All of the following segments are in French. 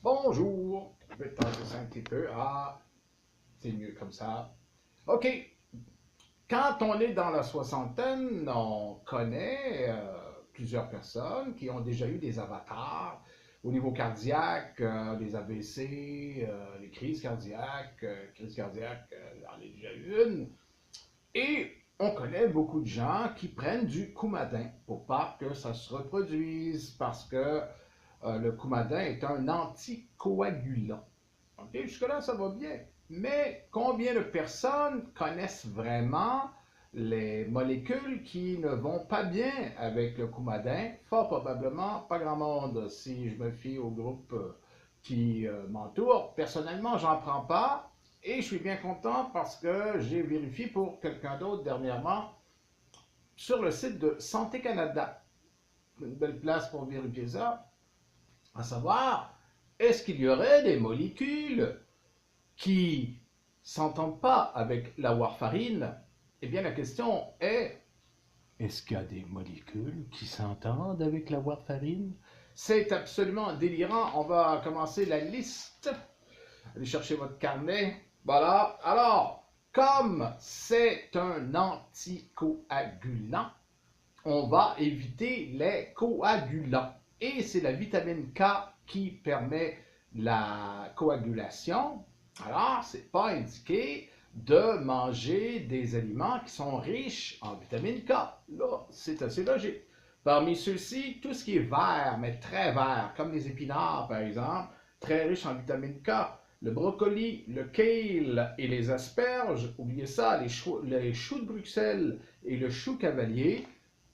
Bonjour, je vais tenter ça un petit peu. Ah, c'est mieux comme ça. OK, quand on est dans la soixantaine, on connaît plusieurs personnes qui ont déjà eu des avatars au niveau cardiaque, des AVC, les crises cardiaques, j'en ai déjà eu une. Et on connaît beaucoup de gens qui prennent du Coumadin pour pas que ça se reproduise parce que le Coumadin est un anticoagulant. OK, jusque-là, ça va bien. Mais combien de personnes connaissent vraiment les molécules qui ne vont pas bien avec le Coumadin? Fort probablement pas grand monde si je me fie au groupe qui m'entoure. Personnellement, j'en prends pas et je suis bien content parce que j'ai vérifié pour quelqu'un d'autre dernièrement sur le site de Santé Canada. Une belle place pour vérifier ça, à savoir, est-ce qu'il y aurait des molécules qui s'entendent pas avec la warfarine? Eh bien, la question est, est-ce qu'il y a des molécules qui s'entendent avec la warfarine? C'est absolument délirant. On va commencer la liste. Allez chercher votre carnet. Voilà. Alors, comme c'est un anticoagulant, on va éviter les coagulants. Et c'est la vitamine K qui permet la coagulation. Alors, ce n'est pas indiqué de manger des aliments qui sont riches en vitamine K. Là, c'est assez logique. Parmi ceux-ci, tout ce qui est vert, mais très vert, comme les épinards par exemple, très riche en vitamine K. Le brocoli, le kale et les asperges, oubliez ça, les choux de Bruxelles et le chou cavalier,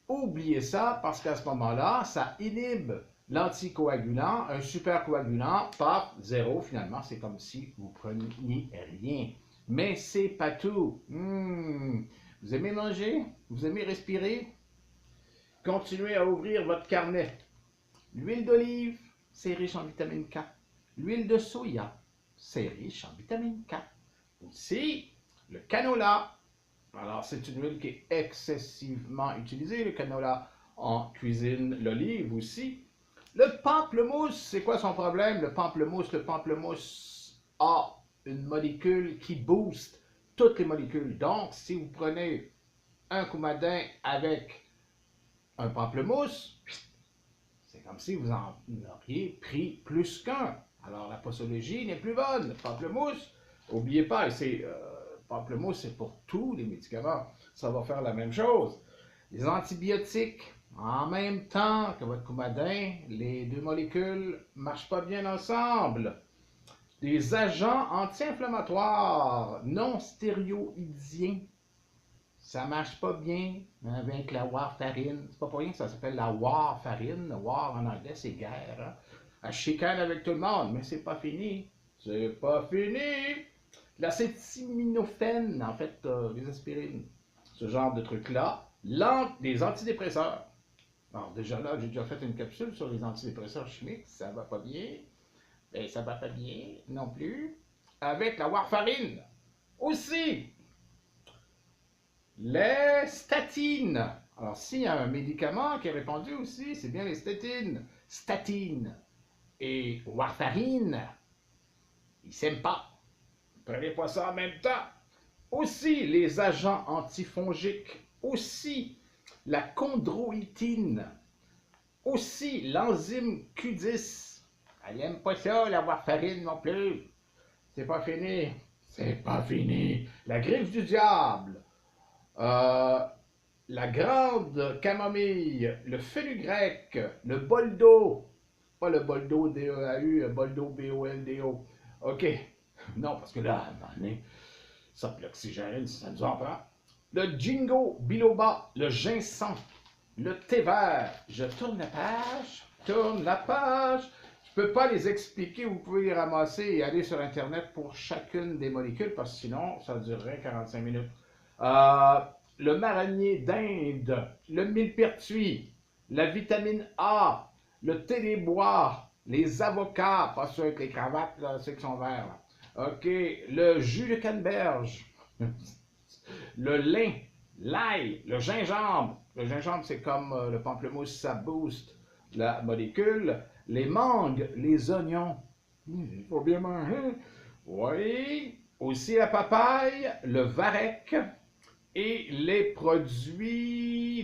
oubliez ça parce qu'à ce moment-là, ça inhibe l'anticoagulant, un supercoagulant, paf, zéro finalement, c'est comme si vous preniez rien. Mais c'est pas tout. Vous aimez manger? Vous aimez respirer? Continuez à ouvrir votre carnet. L'huile d'olive, c'est riche en vitamine K. L'huile de soya, c'est riche en vitamine K. Aussi, le canola. Alors, c'est une huile qui est excessivement utilisée, le canola en cuisine, l'olive aussi. Le pamplemousse, c'est quoi son problème? Le pamplemousse a une molécule qui booste toutes les molécules. Donc, si vous prenez un coumadin avec un pamplemousse, c'est comme si vous en auriez pris plus qu'un. Alors, la posologie n'est plus bonne. Le pamplemousse, n'oubliez pas, pamplemousse, c'est pour tous les médicaments. Ça va faire la même chose. Les antibiotiques, en même temps que votre coumadin, les deux molécules ne marchent pas bien ensemble. Des agents anti-inflammatoires non stéroïdiens, ça ne marche pas bien avec la warfarine. C'est pas pour rien que ça s'appelle la warfarine. War en anglais, c'est guerre. Hein? Elle chicane avec tout le monde, mais c'est pas fini. C'est pas fini. L'acétaminophène, en fait, les aspirines, ce genre de trucs-là, les antidépresseurs. Alors déjà là, j'ai déjà fait une capsule sur les antidépresseurs chimiques, ça va pas bien. Et ça va pas bien non plus. Avec la warfarine. Aussi, les statines. Alors s'il y a un médicament qui est répandu aussi, c'est bien les statines. Statine et warfarine, ils s'aiment pas. Prenez pas ça en même temps. Aussi, les agents antifongiques. Aussi, la chondroïtine. Aussi, l'enzyme Q10. Elle n'aime pas ça, la warfarine non plus. C'est pas fini. C'est pas fini. La griffe du diable. Euh, la grande camomille. Le fenugrec. Le boldo. Pas le boldo D-E-A-U, le boldo B-O-L-D-O. OK. Non, parce que là, à un moment donné, ça, l'oxygène, ça nous en prend. Le Jingo Biloba, le ginseng, le thé vert. Je tourne la page. Je ne peux pas les expliquer, vous pouvez les ramasser et aller sur Internet pour chacune des molécules, parce que sinon, ça durerait 45 minutes. Le maranier d'Inde, le millepertuis, la vitamine A, le thé des bois, les avocats, pas ceux avec les cravates, là, ceux qui sont verts. Là. OK, le jus de canneberge, le lin, l'ail, le gingembre. Le gingembre, c'est comme le pamplemousse, ça booste la molécule. Les mangues, les oignons. Il faut bien manger. Oui. Aussi la papaye, le varech et les produits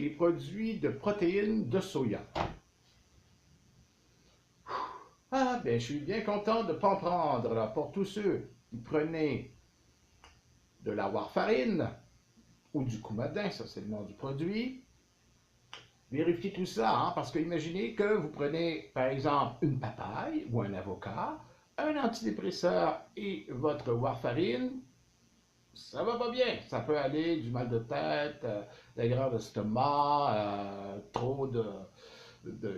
de protéines de soya. Ah, ben, je suis bien content de ne pas en prendre. Là, pour tous ceux qui prenaient de la warfarine ou du coumadin, ça c'est le nom du produit, vérifiez tout ça, hein, parce que imaginez que vous prenez, par exemple, une papaye ou un avocat, un antidépresseur et votre warfarine, ça va pas bien. Ça peut aller du mal de tête, des grains d'estomac, trop de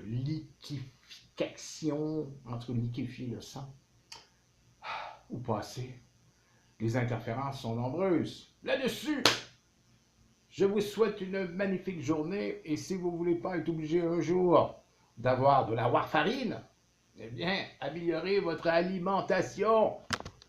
liquéfaction, en tout cas liquéfier le sang, ou pas assez. Les interférences sont nombreuses. Là-dessus, je vous souhaite une magnifique journée et si vous ne voulez pas être obligé un jour d'avoir de la warfarine, eh bien, améliorez votre alimentation.